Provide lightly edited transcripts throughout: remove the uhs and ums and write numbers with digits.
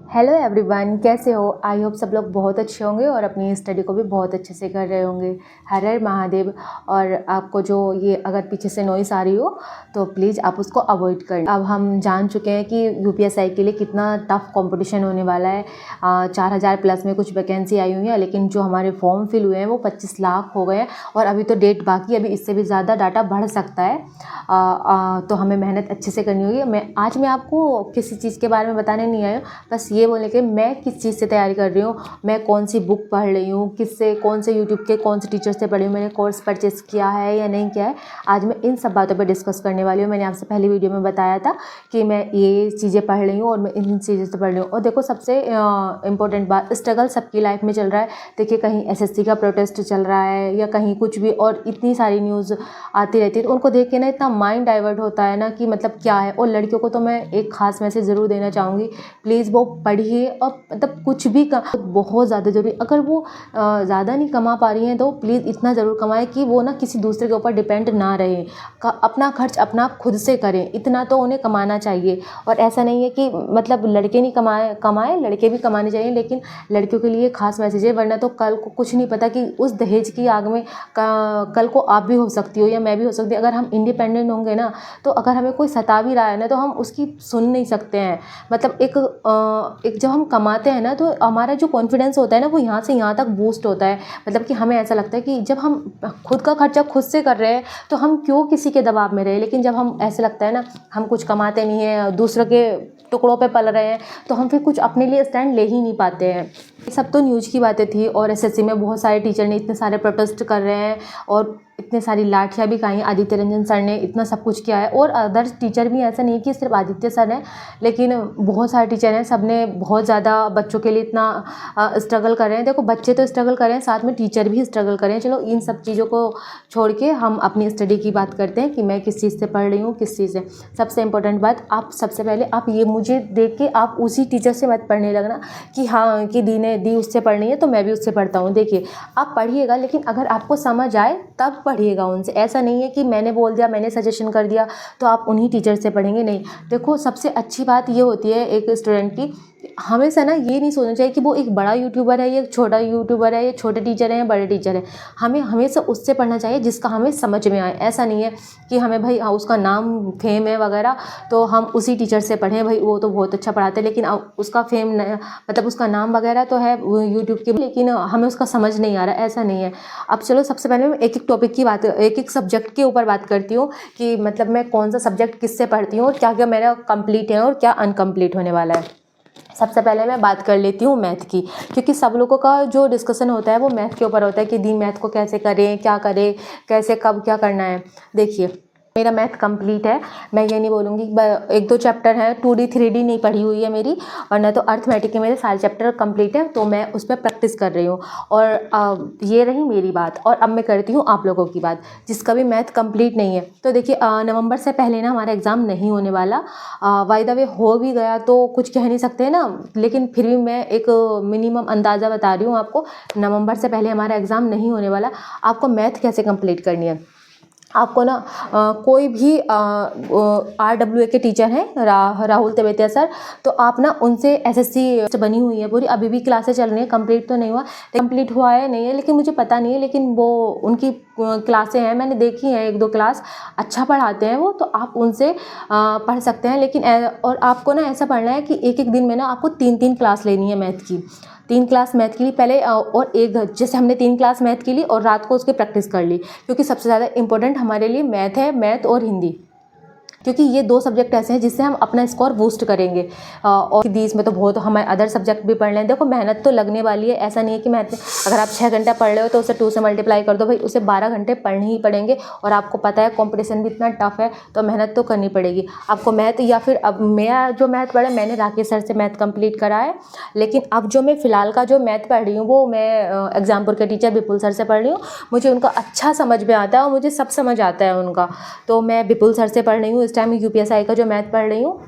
Hello everyone, कैसे हो? I hope सब लोग बहुत अच्छे होंगे और अपनी स्टडी को भी बहुत अच्छे से कर रहे होंगे। हर हर महादेव। और आपको जो ये अगर पीछे से नॉइस आ रही हो तो प्लीज़ आप उसको अवॉइड करना। अब हम जान चुके हैं कि यूपीएससी के लिए कितना टफ कंपटीशन होने वाला है। 4000 प्लस में कुछ वैकेंसी आई हुई है, लेकिन जो हमारे फॉर्म फिल हुए हैं वो 25 लाख हो गए हैं और अभी तो डेट बाकी, अभी इससे भी ज़्यादा डाटा बढ़ सकता है। तो हमें मेहनत अच्छे से करनी होगी। आज मैं आपको किसी चीज़ के बारे में बताने नहीं आई हूँ, बस ये बोले कि मैं किस चीज़ से तैयारी कर रही हूँ, मैं कौन सी बुक पढ़ रही हूँ, किससे, कौन से यूट्यूब के कौन से टीचर से पढ़ी हूँ, मैंने कोर्स परचेस किया है या नहीं किया है। आज मैं इन सब बातों पर डिस्कस करने वाली हूँ। मैंने आपसे पहली वीडियो में बताया था कि मैं ये चीज़ें पढ़ रही हूँ और मैं इन चीज़ों से पढ़ रही हूँ। और देखो, सबसे इम्पोर्टेंट बात, स्ट्रगल सबकी लाइफ में चल रहा है। देखिए, कहीं एसएससी का प्रोटेस्ट चल रहा है या कहीं कुछ भी, और इतनी सारी न्यूज़ आती रहती है, तो उनको देख के ना इतना माइंड डाइवर्ट होता है ना कि मतलब क्या है। और लड़कियों को तो मैं एक ख़ास मैसेज ज़रूर देना चाहूँगी, प्लीज़ वो पढ़िए। और मतलब कुछ भी बहुत ज़्यादा ज़रूरी, अगर वो ज़्यादा नहीं कमा पा रही हैं तो प्लीज़ इतना ज़रूर कमाएं कि वो ना किसी दूसरे के ऊपर डिपेंड ना रहे, अपना खर्च अपना खुद से करें, इतना तो उन्हें कमाना चाहिए। और ऐसा नहीं है कि मतलब लड़के नहीं कमाए, लड़के भी कमाने चाहिए, लेकिन लड़कियों के लिए खास मैसेज है, वरना तो कल को कुछ नहीं पता कि उस दहेज की आग में कल को आप भी हो सकती हो या मैं भी हो सकती हूँ। अगर हम इंडिपेंडेंट होंगे ना, तो अगर हमें कोई सता भी रहा है ना, तो हम उसकी सुन नहीं सकते हैं। मतलब एक जब हम कमाते हैं ना, तो हमारा जो कॉन्फिडेंस होता है ना, वो यहाँ से यहाँ तक बूस्ट होता है। मतलब कि हमें ऐसा लगता है कि जब हम खुद का खर्चा खुद से कर रहे हैं तो हम क्यों किसी के दबाव में रहे। लेकिन जब हम ऐसे लगता है ना, हम कुछ कमाते नहीं हैं, दूसरों के टुकड़ों पे पल रहे हैं, तो हम फिर कुछ अपने लिए स्टैंड ले ही नहीं पाते हैं। ये सब तो न्यूज़ की बातें थी। और एसएससी में बहुत सारे टीचर ने इतने सारे प्रोटेस्ट कर रहे हैं और इतने सारी लाठियाँ भी खाई। आदित्य रंजन सर ने इतना सब कुछ किया है, और अदर्स टीचर भी, ऐसा नहीं कि सिर्फ आदित्य सर हैं, लेकिन बहुत सारे टीचर हैं, सब ने बहुत ज़्यादा बच्चों के लिए इतना स्ट्रगल कर रहे हैं। देखो, बच्चे तो स्ट्रगल कर रहे हैं, साथ में टीचर भी स्ट्रगल कर रहे हैं। चलो, इन सब चीज़ों को छोड़ के हम अपनी स्टडी की बात करते हैं कि मैं किस चीज़ से पढ़ रही हूँ, किस चीज़ से। सबसे इंपॉर्टेंट बात, आप सबसे पहले आप ये मुझे देख के आप उसी टीचर से मत पढ़ने लगना कि हाँ कि दी ने दी उससे पढ़नी है तो मैं भी उससे पढ़ता हूँ। देखिए, आप पढ़िएगा, लेकिन अगर आपको समझ आए तब पढ़िएगा उनसे। ऐसा नहीं है कि मैंने बोल दिया, मैंने सजेशन कर दिया तो आप उन्हीं टीचर से पढ़ेंगे, नहीं। देखो, सबसे अच्छी बात ये होती है एक स्टूडेंट की, हमेशा ना ये नहीं सोचना चाहिए कि वो एक बड़ा यूट्यूबर है या छोटा यूट्यूबर है, या छोटे टीचर हैं या बड़े टीचर हैं। हमें हमेशा उससे पढ़ना चाहिए जिसका हमें समझ में आए। ऐसा नहीं है कि हमें भाई उसका नाम फेम है वगैरह तो हम उसी टीचर से पढ़ें, भाई वो तो बहुत अच्छा पढ़ाते हैं, लेकिन उसका फेम मतलब उसका नाम वगैरह तो है यूट्यूब के, लेकिन हमें उसका समझ नहीं आ रहा। ऐसा नहीं है। अब चलो, सबसे पहले मैं एक एक टॉपिक की बात, एक एक सब्जेक्ट के ऊपर बात करती हूँ कि मतलब मैं कौन सा सब्जेक्ट किससे पढ़ती हूँ और क्या क्या मेरा कंप्लीट है और क्या अनकम्प्लीट होने वाला है। सबसे पहले मैं बात कर लेती हूँ मैथ की, क्योंकि सब लोगों का जो डिस्कशन होता है वो मैथ के ऊपर होता है कि दी मैथ को कैसे करें, क्या करें, कैसे कब क्या करना है। देखिए, मेरा मैथ कंप्लीट है। मैं ये नहीं बोलूँगी, एक दो चैप्टर है 2D 3D नहीं पढ़ी हुई है मेरी, और न तो अर्थमेटिक के मेरे सारे चैप्टर कंप्लीट है, तो मैं उस पर प्रैक्टिस कर रही हूँ। और ये रही मेरी बात। और अब मैं करती हूँ आप लोगों की बात जिसका भी मैथ कंप्लीट नहीं है। तो देखिए, नवंबर से पहले ना हमारा एग्ज़ाम नहीं होने वाला। बाय द वे, हो भी गया तो कुछ कह नहीं सकते ना, लेकिन फिर भी मैं एक मिनिमम अंदाज़ा बता रही हूँ आपको। नवंबर से पहले हमारा एग्ज़ाम नहीं होने वाला। आपको मैथ कैसे कंप्लीट करनी है, आपको ना कोई भी RWA के टीचर हैं, राहुल तेवेतिया सर, तो आप ना उनसे एसएससी बनी हुई है पूरी, अभी भी क्लासेस चल रही हैं, कंप्लीट तो नहीं हुआ, कंप्लीट हुआ है नहीं है लेकिन मुझे पता नहीं है, लेकिन वो उनकी क्लासें हैं, मैंने देखी हैं एक दो क्लास, अच्छा पढ़ाते हैं वो, तो आप उनसे पढ़ सकते हैं। लेकिन और आपको ना ऐसा पढ़ना है कि एक एक दिन में ना आपको 3-3 क्लास लेनी है मैथ की। 3 क्लास मैथ के लिए पहले, और एक जैसे हमने 3 क्लास मैथ के लिए और रात को उसकी प्रैक्टिस कर ली, क्योंकि सबसे ज़्यादा इंपॉर्टेंट हमारे लिए मैथ है, मैथ और हिंदी, क्योंकि ये 2 सब्जेक्ट ऐसे हैं जिससे हम अपना स्कोर बूस्ट करेंगे। और इसमें में तो बहुत हमारे अदर सब्जेक्ट भी पढ़ लें। देखो, मेहनत तो लगने वाली है, ऐसा नहीं है कि मैथ अगर आप 6 घंटा पढ़ रहे हो तो उसे 2 से मल्टीप्लाई कर दो, भाई उसे 12 घंटे पढ़ने ही पड़ेंगे। और आपको पता है कॉम्पिटिशन भी इतना टफ है, तो मेहनत तो करनी पड़ेगी आपको मैथ। या फिर अब मैं जो मैथ पढ़ा, मैंने राकेश सर से मैथ कंप्लीट करा है, लेकिन अब जो मैं फ़िलहाल का जो मैथ पढ़ रही हूँ वो मैं एग्जामपुर के टीचर विपुल सर से पढ़ रही हूँ। मुझे उनका अच्छा समझ में आता है और मुझे सब समझ आता है उनका, तो मैं विपुल सर से पढ़ रही हूँ इस टाइम, यूपीएससी का जो मैथ पढ़ रही हूँ।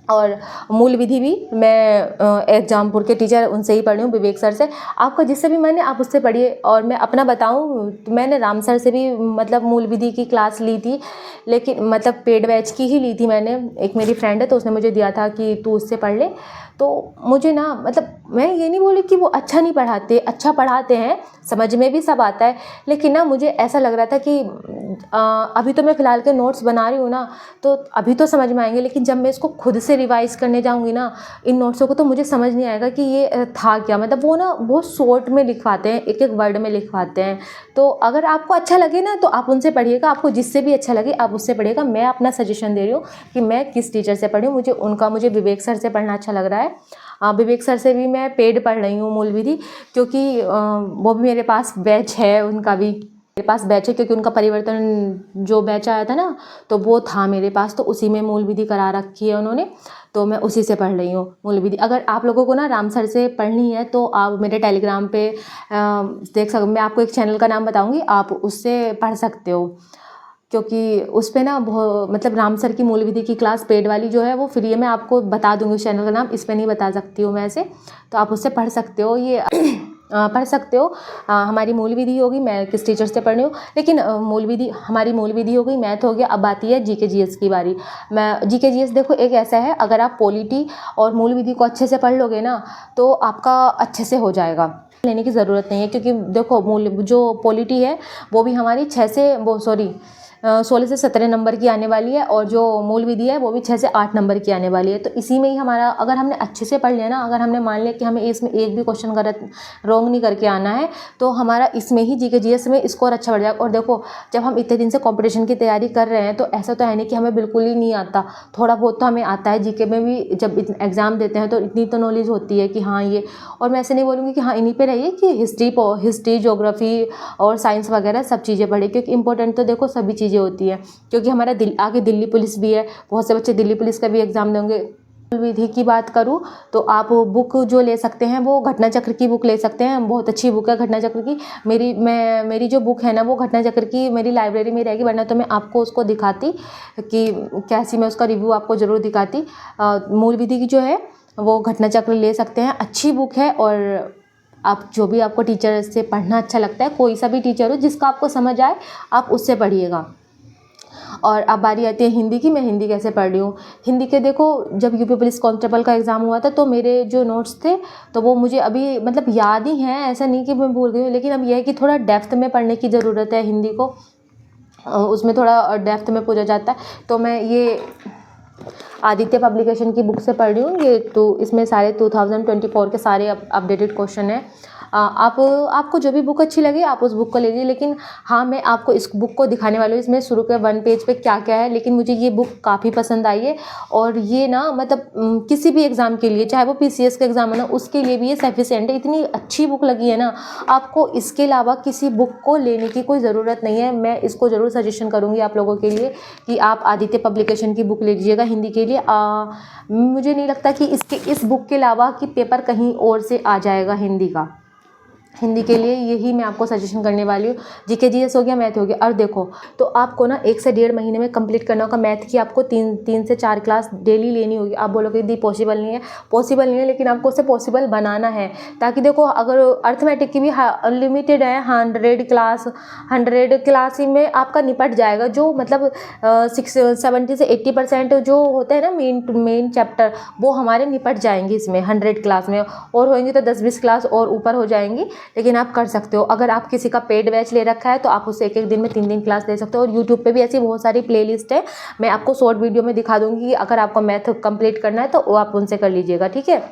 और मूल विधि भी मैं एग्जामपुर के टीचर उनसे ही पढ़ी हूँ, विवेक सर से। आपका जिससे भी मन है आप उससे पढ़िए। और मैं अपना बताऊँ तो मैंने राम सर से भी मतलब मूल विधि की क्लास ली थी, लेकिन मतलब पेड बैच की ही ली थी मैंने। एक मेरी फ्रेंड है तो उसने मुझे दिया था कि तू उससे पढ़ ले, तो मुझे ना मतलब मैं ये नहीं बोली कि वो अच्छा नहीं पढ़ाते, अच्छा पढ़ाते हैं, समझ में भी सब आता है, लेकिन ना मुझे ऐसा लग रहा था कि अभी तो मैं फ़िलहाल के नोट्स बना रही हूँ ना, तो अभी तो समझ में आएंगे, लेकिन जब मैं इसको खुद से रिवाइज़ करने जाऊँगी ना इन नोट्सों को, तो मुझे समझ नहीं आएगा कि ये था क्या। मतलब वो ना बहुत शॉर्ट में लिखवाते हैं, एक एक वर्ड में लिखवाते हैं। तो अगर आपको अच्छा लगे ना तो आप उनसे पढ़िएगा, आपको जिससे भी अच्छा लगे आप उससे पढ़िएगा। मैं अपना सजेशन दे रही हूँ कि मैं किस टीचर से पढ़ी हूँ। मुझे विवेक सर से पढ़ना अच्छा लग रहा है। विवेक सर से भी मैं पेड पढ़ रही हूँ मूल विधि, क्योंकि वो भी मेरे पास बैच है, उनका भी मेरे पास बैच है, क्योंकि उनका परिवर्तन जो बैच आया था ना तो वो था मेरे पास, तो उसी में मूल विधि करा रखी है उन्होंने, तो मैं उसी से पढ़ रही हूँ मूल विधि। अगर आप लोगों को ना राम सर से पढ़नी है तो आप मेरे टेलीग्राम पे देख सकते, मैं आपको एक चैनल का नाम बताऊँगी, आप उससे पढ़ सकते हो, क्योंकि उस पे ना मतलब राम सर की मूल विधि की क्लास पेड वाली जो है वो फ्री है। मैं आपको बता दूँगी उस चैनल का नाम, इस पे नहीं बता सकती हूँ मैं ऐसे, तो आप उससे पढ़ सकते हो, ये पढ़ सकते हो। हमारी मूल विधि होगी, मैं किस टीचर से पढ़ रही हूँ, लेकिन हमारी मूल विधि हो गई, मैथ हो गया, अब आती है जीके जीएस की बारी। मैं जीके जीएस देखो एक ऐसा है, अगर आप पॉलिटी और मूल विधि को अच्छे से पढ़ लोगे ना तो आपका अच्छे से हो जाएगा, लेने की ज़रूरत नहीं है। क्योंकि देखो जो पॉलिटी है वो भी हमारी 16 से 17 नंबर की आने वाली है, और जो मूल विधि है वो भी 6 से 8 नंबर की आने वाली है। तो इसी में ही हमारा, अगर हमने अच्छे से पढ़ लिया ना, अगर हमने मान लिया कि हमें इसमें एक भी क्वेश्चन गलत रॉन्ग नहीं करके आना है, तो हमारा इसमें ही जीके जीएस में स्कोर अच्छा बढ़ जाएगा। और देखो जब हम इतने दिन से कॉम्पिटिशन की तैयारी कर रहे हैं तो ऐसा तो है नहीं कि हमें बिल्कुल ही नहीं आता, थोड़ा बहुत तो हमें आता है। जीके में भी जब एग्ज़ाम देते हैं तो इतनी तो नॉलेज होती है कि हाँ ये, और मैं ऐसे नहीं बोलूँगी कि हाँ इन्हीं पे रहिए कि हिस्ट्री ज्योग्राफी और साइंस वगैरह सब चीज़ें पढ़े, क्योंकि इंपॉर्टेंट तो देखो सभी चीज़ें होती है। क्योंकि हमारा आगे दिल्ली पुलिस भी है, बहुत से बच्चे दिल्ली पुलिस का भी एग्ज़ाम देंगे। विधि की बात करूँ तो आप बुक जो ले सकते हैं वो घटना चक्र की बुक ले सकते हैं, बहुत अच्छी बुक है घटना चक्र की। मेरी जो बुक है ना वो घटना चक्र की मेरी लाइब्रेरी में रहेगी, वरना तो मैं आपको उसको दिखाती कि कैसी, मैं उसका रिव्यू आपको ज़रूर दिखाती। मूल विधि की जो है वो घटना चक्र ले सकते हैं, अच्छी बुक है। और आप जो भी आपको टीचर से पढ़ना अच्छा लगता है, कोई सा भी टीचर हो जिसका आपको समझ आए आप उससे पढ़िएगा। और अब बारी आती है हिंदी की। मैं हिंदी कैसे पढ़ रही हूँ, हिंदी के देखो जब यूपी पुलिस कांस्टेबल का एग्ज़ाम हुआ था तो मेरे जो नोट्स थे तो वो मुझे अभी मतलब याद ही हैं, ऐसा नहीं कि मैं भूल गई हूँ, लेकिन अब यह है कि थोड़ा डेप्थ में पढ़ने की ज़रूरत है हिंदी को, उसमें थोड़ा डेप्थ में पूछा जाता है। तो मैं ये आदित्य पब्लिकेशन की बुक से पढ़ रही हूँ, ये तो इसमें सारे 2024 के सारे अपडेटेड क्वेश्चन हैं। आपको जो भी बुक अच्छी लगे आप उस बुक को ले लीजिए, लेकिन हाँ मैं आपको इस बुक को दिखाने वाली हूँ, इसमें शुरू के 1 पेज पे क्या क्या है। लेकिन मुझे ये बुक काफ़ी पसंद आई है, और ये ना मतलब किसी भी एग्ज़ाम के लिए, चाहे वो पीसीएस का एग्ज़ाम है ना, उसके लिए भी ये सफिशिएंट है। इतनी अच्छी बुक लगी है ना, आपको इसके अलावा किसी बुक को लेने की कोई ज़रूरत नहीं है। मैं इसको ज़रूर सजेशन करूँगी आप लोगों के लिए कि आप आदित्य पब्लिकेशन की बुक ले लीजिएगा हिंदी के लिए। मुझे नहीं लगता कि इस बुक के अलावा कि पेपर कहीं और से आ जाएगा हिंदी का। हिंदी के लिए यही मैं आपको सजेशन करने वाली हूँ। जीके जीएस हो गया, मैथ हो गया। और देखो तो आपको ना 1 से 1.5 महीने में कंप्लीट करना होगा। मैथ की आपको 3 से 4 क्लास डेली लेनी होगी। आप बोलोगे दी पॉसिबल नहीं है, पॉसिबल नहीं है, लेकिन आपको उसे पॉसिबल बनाना है, ताकि देखो अगर अर्थमेटिक की भी अनलिमिटेड है, 100 क्लास में आपका निपट जाएगा। जो मतलब 70 से 80% जो होते हैं ना मेन चैप्टर, वो हमारे निपट जाएंगे इसमें 100 क्लास में, और होंगे तो 10-20 क्लास और ऊपर हो जाएंगी। लेकिन आप कर सकते हो, अगर आप किसी का पेड बैच ले रखा है तो आप उससे एक दिन में 3 क्लास ले सकते हो। और यूट्यूब पे भी ऐसी बहुत सारी प्लेलिस्ट है, मैं आपको शॉर्ट वीडियो में दिखा दूंगी कि अगर आपको मैथ कंप्लीट करना है तो वो आप उनसे कर लीजिएगा, ठीक है।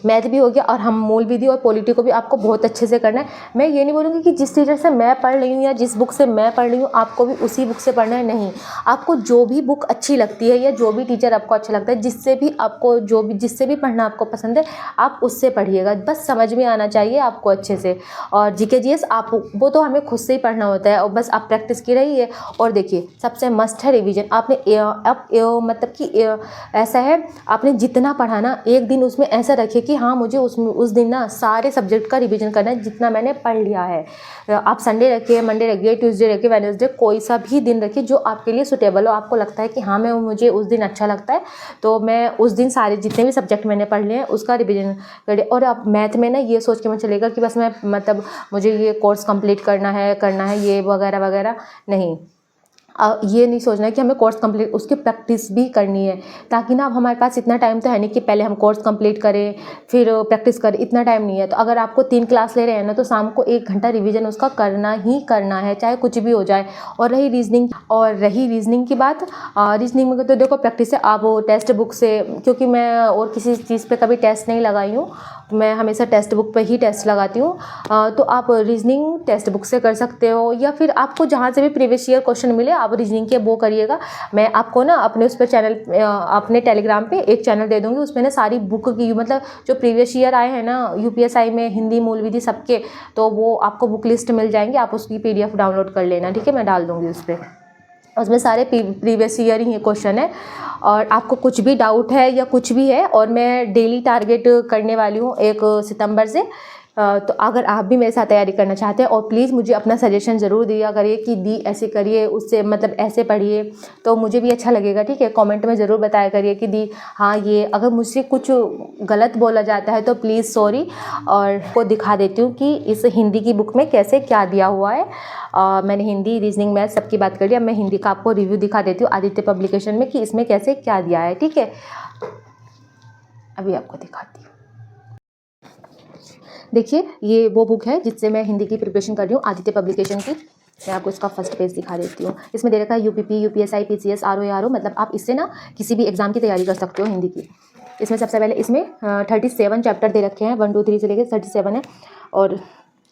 मैथ भी हो गया, और हम मूल विधि और पॉलिटी को भी आपको बहुत अच्छे से करना है। मैं ये नहीं बोलूँगी कि जिस टीचर से मैं पढ़ रही हूँ या जिस बुक से मैं पढ़ रही हूँ आपको भी उसी बुक से पढ़ना है, नहीं। आपको जो भी बुक अच्छी लगती है या जो भी टीचर आपको अच्छा लगता है, जिससे भी पढ़ना आपको पसंद है, आप उससे पढ़िएगा। बस समझ में आना चाहिए आपको अच्छे से। और जीके जीएस आप वो तो हमें खुद से ही पढ़ना होता है, और बस आप प्रैक्टिस की रहिए। और देखिए सबसे मस्ट है रिवीजन। आपने मतलब कि ऐसा है, आपने जितना पढ़ा ना एक दिन उसमें ऐसा रखिए कि हाँ मुझे उस दिन ना सारे सब्जेक्ट का रिवीजन करना है जितना मैंने पढ़ लिया है। आप संडे रखिए, मंडे रखिए, ट्यूसडे रखिए, वेडनेसडे, कोई सा भी दिन रखिए जो आपके लिए सुटेबल हो। आपको लगता है कि हाँ मुझे उस दिन अच्छा लगता है तो मैं उस दिन सारे जितने भी सब्जेक्ट मैंने पढ़ लिए हैं उसका रिवीजन करिए। और आप मैथ में ना ये सोच के मत चलेगा कि बस मैं मतलब मुझे ये कोर्स कंप्लीट करना है ये वगैरह वगैरह, नहीं। ये नहीं सोचना है कि हमें कोर्स कंप्लीट, उसकी प्रैक्टिस भी करनी है, ताकि ना अब हमारे पास इतना टाइम तो है नहीं कि पहले हम कोर्स कंप्लीट करें फिर प्रैक्टिस करें, इतना टाइम नहीं है। तो अगर आपको 3 क्लास ले रहे हैं ना, तो शाम को 1 घंटा रिवीजन उसका करना ही करना है, चाहे कुछ भी हो जाए। और रही रीजनिंग की बात, रीजनिंग में तो देखो प्रैक्टिस है, आप टेक्स्ट बुक से, क्योंकि मैं और किसी चीज़ पर कभी टेस्ट नहीं लगाई हूँ, मैं हमेशा टेक्स्ट बुक पे ही टेस्ट लगाती हूँ। तो आप रीजनिंग टेक्स्ट बुक से कर सकते हो, या फिर आपको जहाँ से भी प्रीवियस ईयर क्वेश्चन मिले आप रीजनिंग के वो करिएगा। मैं आपको ना अपने उस पर चैनल, अपने टेलीग्राम पे एक चैनल दे दूँगी, उसमें ना सारी बुक की, मतलब जो प्रीवियस ईयर आए हैं ना यूपीएसआई में, हिंदी मूल विधि सबके, तो वो आपको बुक लिस्ट मिल जाएंगी, आप उसकी PDF डाउनलोड कर लेना, ठीक है। मैं डाल दूँगी उस पर, उसमें सारे प्रीवियस ईयर ही क्वेश्चन है। और आपको कुछ भी डाउट है या कुछ भी है, और मैं डेली टारगेट करने वाली हूँ 1 सितंबर से। तो अगर आप भी मेरे साथ तैयारी करना चाहते हैं, और प्लीज़ मुझे अपना सजेशन ज़रूर दिया करिए कि दी ऐसे करिए, उससे मतलब ऐसे पढ़िए, तो मुझे भी अच्छा लगेगा, ठीक है। कमेंट में ज़रूर बताया करिए कि दी हाँ ये, अगर मुझसे कुछ गलत बोला जाता है तो प्लीज़ सॉरी। और को दिखा देती हूँ कि इस हिंदी की बुक में कैसे क्या दिया हुआ है। मैंने हिंदी, रीजनिंग, मैथ सबकी बात कर ली, अब मैं हिंदी का आपको रिव्यू दिखा देती हूँ आदित्य पब्लिकेशन में कि इसमें कैसे क्या दिया है, ठीक है। अभी आपको दिखाती हूँ, देखिए ये वो बुक है जिससे मैं हिंदी की प्रिपरेशन कर रही हूँ, आदित्य पब्लिकेशन की। मैं आपको इसका फर्स्ट पेज दिखा देती हूँ। इसमें दे रखा है UPP, UPSI, PCS, RO, RO, मतलब आप इससे ना किसी भी एग्जाम की तैयारी कर सकते हो हिंदी की। इसमें सबसे पहले इसमें 37 चैप्टर दे रखे हैं, 1 2 3 से लेकर 37 है, और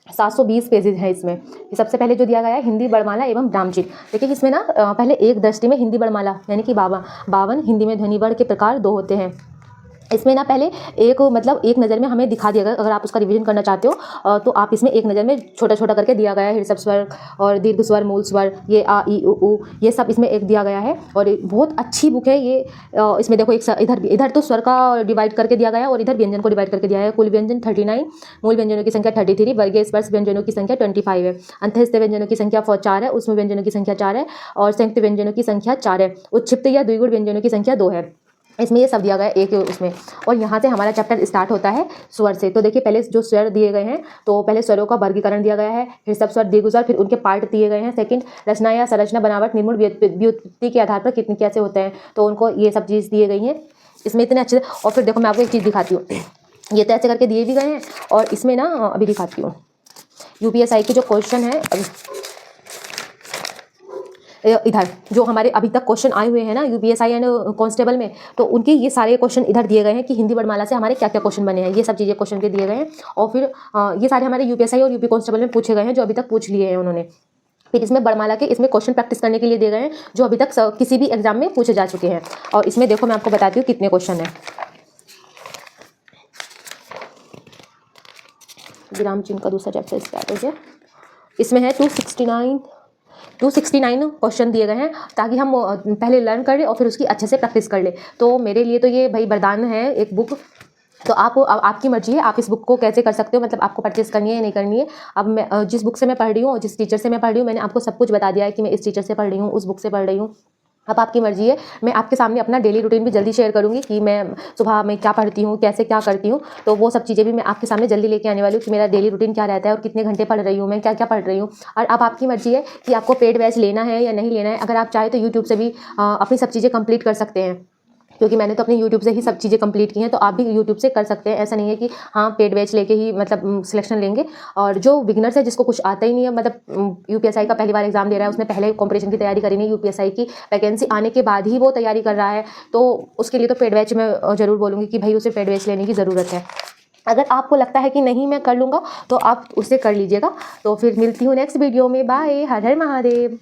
720 पेजेज हैं इसमें। सबसे पहले जो दिया गया है हिंदी वर्णमाला एवं ब्राह्मचिह्न। देखिए इसमें ना पहले एक दृष्टि में हिंदी वर्णमाला यानी कि 52 हिंदी में ध्वनि वर्ण के प्रकार 2 होते हैं। इसमें ना पहले एक नज़र में हमें दिखा दिया गया, अगर आप उसका रिवीजन करना चाहते हो तो आप इसमें एक नज़र में छोटा छोटा करके दिया गया है, ऋषभ स्वर और दीर्घ स्वर, मूल स्वर, ये आ ई उ ये सब इसमें एक दिया गया है। और बहुत अच्छी बुक है ये। इसमें देखो एक इधर तो स्वर का डिवाइड करके दिया गया है, और इधर व्यंजन को डिवाइड करके दिया है। कुल व्यंजन 39, मूल व्यंजनों की संख्या 33, वर्गीय स्पर्श व्यंजनों की संख्या 25 है, अंतःस्थ व्यंजनों की संख्या 4 है, उसमें व्यंजनों की संख्या 4 है, और संयुक्त व्यंजनों की संख्या 4 है, उत्क्षिप्त या द्विगुण व्यंजनों की संख्या 2 है। इसमें ये सब दिया गया है एक उसमें। और यहाँ से हमारा चैप्टर स्टार्ट होता है स्वर से। तो देखिए पहले जो स्वर दिए गए हैं, तो पहले स्वरों का वर्गीकरण दिया गया है, फिर सब स्वर, दीर्घ स्वर, फिर उनके पार्ट दिए गए हैं। सेकंड, रचना या संरचना, बनावट, निर्मूल, व्युत्पत्ति के आधार पर कितने कैसे होते हैं, तो उनको ये सब चीज़ दिए गई हैं इसमें इतने अच्छे। और फिर देखो मैं आपको एक चीज़ दिखाती हूँ, ये तो ऐसे करके दिए भी गए हैं, और इसमें ना अभी दिखाती हूँ यूपीएसआई के जो क्वेश्चन है, इधर जो हमारे अभी तक क्वेश्चन आए हुए हैं ना यूपीएसआई एंड कांस्टेबल में, तो उनके ये सारे क्वेश्चन इधर दिए गए हैं कि हिंदी वर्णमाला से हमारे क्या क्या क्वेश्चन बने हैं, ये सब चीज़ें क्वेश्चन के दिए गए हैं। और फिर ये सारे हमारे यूपीएसआई और यूपी कांस्टेबल में पूछे गए हैं, जो अभी तक पूछ लिए हैं उन्होंने। फिर इसमें वर्णमाला के इसमें क्वेश्चन प्रैक्टिस करने के लिए दिए गए हैं, जो अभी तक किसी भी एग्जाम में पूछे जा चुके हैं। और इसमें देखो मैं आपको बताती हूँ कितने क्वेश्चन हैं। विराम चिन्ह का दूसरा चैप्टर स्टार्ट हो गया। इसमें है 269 क्वेश्चन दिए गए हैं, ताकि हम पहले लर्न कर लें और फिर उसकी अच्छे से प्रैक्टिस कर ले। तो मेरे लिए तो ये भाई वरदान है एक बुक। तो आपकी मर्जी है, आप इस बुक को कैसे कर सकते हो, मतलब आपको परचेस करनी है या नहीं करनी है। अब मैं जिस बुक से मैं पढ़ रही हूँ, जिस टीचर से मैं पढ़ रही हूँ, मैंने आपको सब कुछ बता दिया है कि मैं इस टीचर से पढ़ रही हूँ, उस बुक से पढ़ रही हूँ। अब आपकी मर्जी है। मैं आपके सामने अपना डेली रूटीन भी जल्दी शेयर करूँगी कि मैं सुबह में क्या पढ़ती हूँ, कैसे क्या करती हूँ। तो वो सब चीज़ें भी मैं आपके सामने जल्दी लेके आने वाली हूँ कि मेरा डेली रूटीन क्या रहता है और कितने घंटे पढ़ रही हूँ, मैं क्या क्या पढ़ रही हूँ। और अब आपकी मर्जी है कि आपको पेड बैच लेना है या नहीं लेना है। अगर आप चाहे तो यूट्यूब से भी अपनी सब चीज़ें कंप्लीट कर सकते हैं, क्योंकि मैंने तो अपने यूट्यूब से ही सब चीज़ें कंप्लीट की हैं। तो आप भी यूट्यूब से कर सकते हैं, ऐसा नहीं है कि हाँ पेड बैच लेके ही मतलब सिलेक्शन लेंगे। और जो बिगनर्स है, जिसको कुछ आता ही नहीं है, मतलब यूपीएसआई का पहली बार एग्जाम दे रहा है, उसने पहले कॉम्पिटिशन की तैयारी करी नहीं, यूपीएसआई की वैकेंसी आने के बाद ही वो तैयारी कर रहा है, तो उसके लिए तो पेड बैच मैं ज़रूर बोलूँगी कि भाई उसे पेड बैच लेने की ज़रूरत है। अगर आपको लगता है कि नहीं मैं कर लूँगा, तो आप उसे कर लीजिएगा। तो फिर मिलती हूँ नेक्स्ट वीडियो में। बाय। हर हर महादेव।